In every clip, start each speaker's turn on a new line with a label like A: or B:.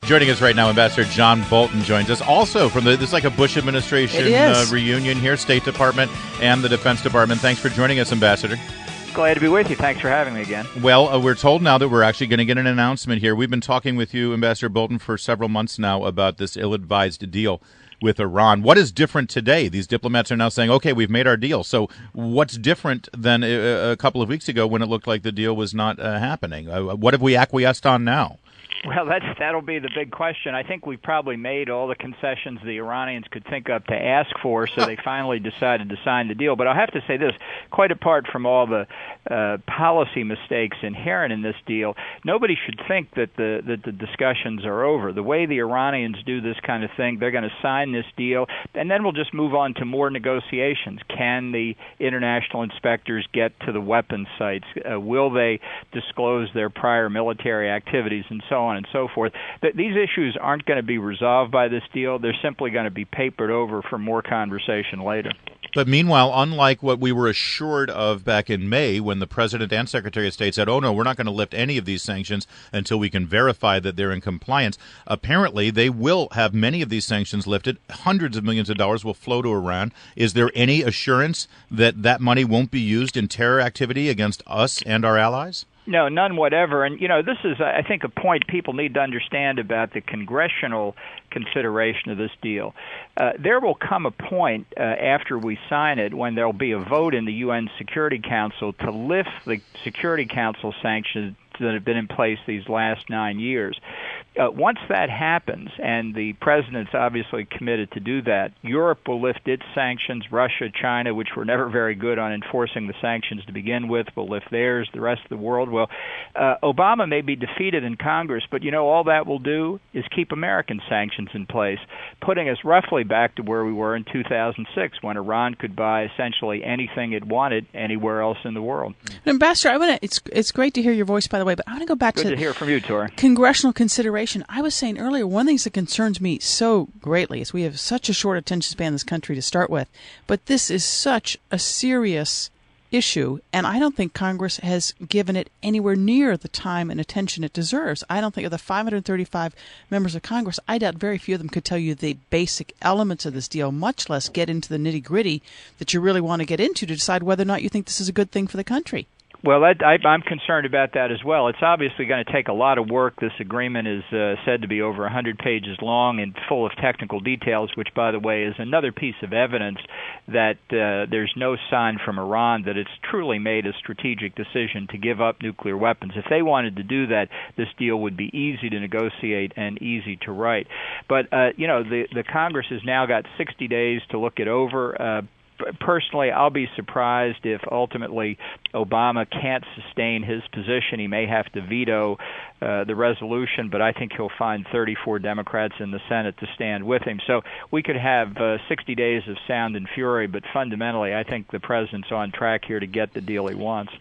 A: Joining us right now, Ambassador John Bolton joins us. Also from this is like a Bush administration reunion here, State Department and the Defense Department. Thanks for joining us, Ambassador.
B: Glad to be with you. Thanks for having me again.
A: Well, we're told now that we're actually going to get an announcement here. We've been talking with you, Ambassador Bolton, for several months now about this ill-advised deal with Iran. What is different today? These diplomats are now saying, okay, we've made our deal. So what's different than a couple of weeks ago when it looked like the deal was not happening? What have we acquiesced on now?
B: Well, that'll be the big question. I think we've probably made all the concessions the Iranians could think of to ask for, so they finally decided to sign the deal. But I'll have to say this, quite apart from all the policy mistakes inherent in this deal, nobody should think that the discussions are over. The way the Iranians do this kind of thing, they're going to sign this deal, and then we'll just move on to more negotiations. Can the international inspectors get to the weapons sites? Will they disclose their prior military activities, and so on and so forth? These issues aren't going to be resolved by this deal. They're simply going to be papered over for more conversation later.
A: But meanwhile, unlike what we were assured of back in May when the President and Secretary of State said, oh, no, we're not going to lift any of these sanctions until we can verify that they're in compliance, apparently they will have many of these sanctions lifted. Hundreds of millions of dollars will flow to Iran. Is there any assurance that that money won't be used in terror activity against us and our allies?
B: No, none whatever. And, this is, I think, a point people need to understand about the congressional consideration of this deal. There will come a point after we sign it when there will be a vote in the UN Security Council to lift the Security Council sanctions that have been in place these last 9 years. Once that happens, and the president's obviously committed to do that, Europe will lift its sanctions. Russia, China, which were never very good on enforcing the sanctions to begin with, will lift theirs. The rest of the world will. Obama may be defeated in Congress, but all that will do is keep American sanctions in place, putting us roughly back to where we were in 2006 when Iran could buy essentially anything it wanted anywhere else in the world.
C: Ambassador, it's great to hear your voice, by the way, but I want to go back
B: to hear from you, Tor.
C: Congressional consideration. I was saying earlier, one of the things that concerns me so greatly is we have such a short attention span in this country to start with, but this is such a serious issue, and I don't think Congress has given it anywhere near the time and attention it deserves. I don't think of the 535 members of Congress, I doubt very few of them could tell you the basic elements of this deal, much less get into the nitty-gritty that you really want to get into to decide whether or not you think this is a good thing for the country.
B: Well, I'm concerned about that as well. It's obviously going to take a lot of work. This agreement is said to be over 100 pages long and full of technical details, which, by the way, is another piece of evidence that there's no sign from Iran that it's truly made a strategic decision to give up nuclear weapons. If they wanted to do that, this deal would be easy to negotiate and easy to write. But, the Congress has now got 60 days to look it over. Personally, I'll be surprised if ultimately Obama can't sustain his position. He may have to veto the resolution, but I think he'll find 34 Democrats in the Senate to stand with him. So we could have 60 days of sound and fury, but fundamentally I think the president's on track here to get the deal he wants.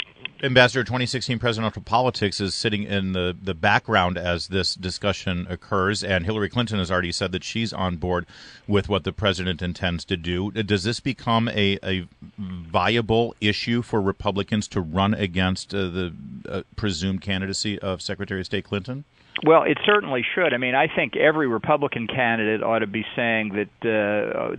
A: Ambassador, 2016 presidential politics is sitting in the background as this discussion occurs, and Hillary Clinton has already said that she's on board with what the president intends to do. Does this become a viable issue for Republicans to run against the presumed candidacy of Secretary of State Clinton?
B: Well, it certainly should. I mean, I think every Republican candidate ought to be saying that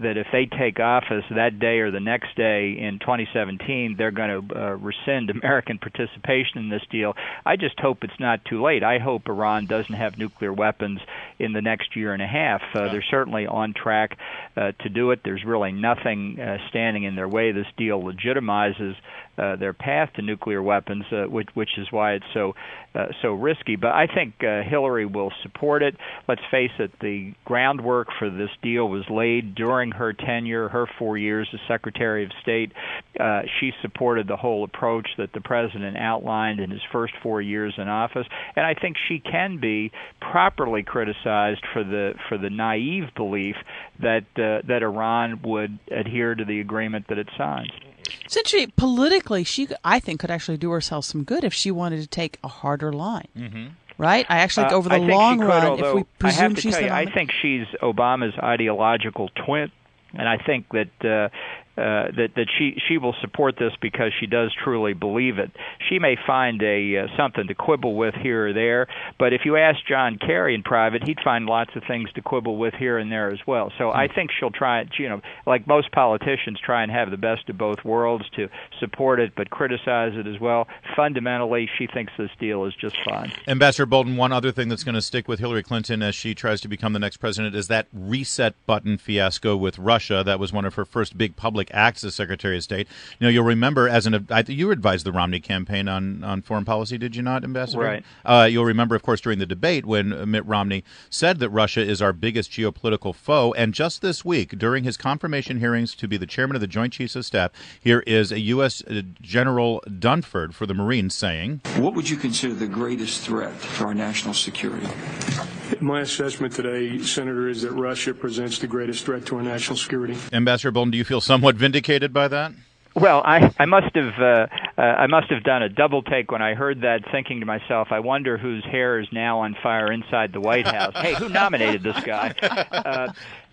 B: that if they take office that day or the next day in 2017, they're going to rescind American participation in this deal. I just hope it's not too late. I hope Iran doesn't have nuclear weapons in the next year and a half. They're certainly on track to do it. There's really nothing standing in their way. This deal legitimizes their path to nuclear weapons, which is why it's so risky. But I think Hillary will support it. Let's face it, the groundwork for this deal was laid during her tenure, her 4 years as Secretary of State. She supported the whole approach that the president outlined in his first 4 years in office, and I think she can be properly criticized for the naive belief that Iran would adhere to the agreement that it signed.
C: Essentially, politically, she, I think, could actually do herself some good if she wanted to take a harder line. Mm-hmm. Right? I actually think over the long run, if we presume she's the
B: I think she's Obama's ideological twin, and I think that that she will support this because she does truly believe it. She may find something to quibble with here or there, but if you ask John Kerry in private, he'd find lots of things to quibble with here and there as well. So I think she'll try, like most politicians, try and have the best of both worlds, to support it but criticize it as well. Fundamentally, she thinks this deal is just fine.
A: Ambassador Bolton, one other thing that's going to stick with Hillary Clinton as she tries to become the next president is that reset button fiasco with Russia. That was one of her first big public acts as Secretary of State. You'll remember you advised the Romney campaign on foreign policy, did you not, Ambassador?
B: Right.
A: You'll remember, of course, during the debate when Mitt Romney said that Russia is our biggest geopolitical foe. And just this week, during his confirmation hearings to be the chairman of the Joint Chiefs of Staff, here is a U.S. General Dunford for the Marines saying,
D: "What would you consider the greatest threat to our national security?"
E: My assessment today, Senator, is that Russia presents the greatest threat to our national security.
A: Ambassador Bolton, do you feel somewhat vindicated by that?
B: Well, I must have done a double take when I heard that, thinking to myself, I wonder whose hair is now on fire inside the White House. Hey, who nominated this guy?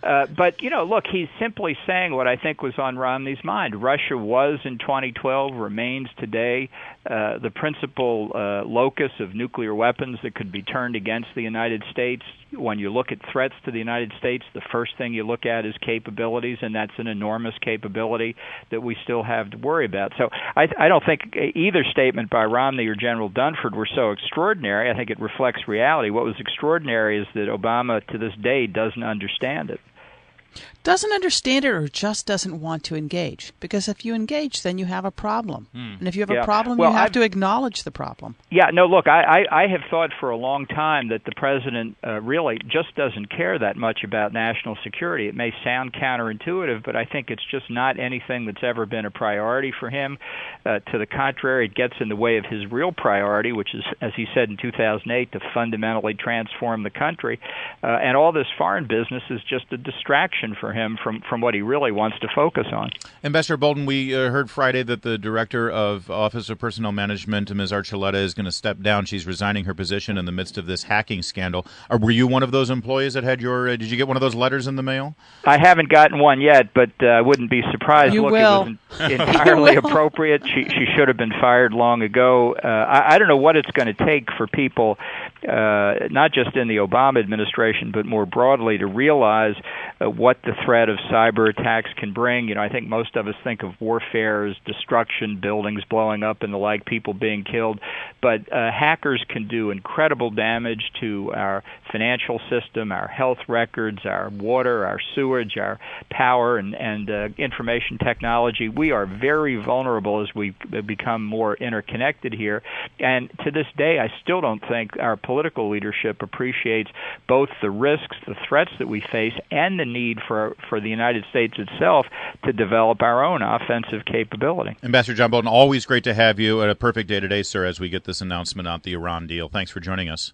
B: But, look, he's simply saying what I think was on Romney's mind. Russia was in 2012, remains today, the principal locus of nuclear weapons that could be turned against the United States. When you look at threats to the United States, the first thing you look at is capabilities, and that's an enormous capability that we still have to worry about. So I don't think either statement by Romney or General Dunford were so extraordinary. I think it reflects reality. What was extraordinary is that Obama, to this day, doesn't understand it.
C: Doesn't understand it, or just doesn't want to engage? Because if you engage, then you have a problem. And if you have a problem, you have to acknowledge the problem.
B: Yeah, no, look, I have thought for a long time that the president really just doesn't care that much about national security. It may sound counterintuitive, but I think it's just not anything that's ever been a priority for him. To the contrary, it gets in the way of his real priority, which is, as he said in 2008, to fundamentally transform the country. And all this foreign business is just a distraction for him from what he really wants to focus on.
A: Ambassador Bolton, we heard Friday that the Director of Office of Personnel Management, Ms. Archuleta, is going to step down. She's resigning her position in the midst of this hacking scandal. Were you one of those employees that had did you get one of those letters in the mail?
B: I haven't gotten one yet, but I wouldn't be surprised.
C: You
B: Look,
C: will.
B: It was entirely appropriate. She should have been fired long ago. I don't know what it's going to take for people, not just in the Obama administration, but more broadly, to realize what the threat of cyber attacks can bring. I think most of us think of warfare as destruction, buildings blowing up and the like, people being killed. But hackers can do incredible damage to our financial system, our health records, our water, our sewage, our power, and information technology. We are very vulnerable as we become more interconnected here. And to this day, I still don't think our political leadership appreciates both the risks, the threats that we face, and the need for the United States itself to develop our own offensive capability.
A: Ambassador John Bolton, always great to have you. A perfect day today, sir, as we get this announcement out, the Iran deal. Thanks for joining us.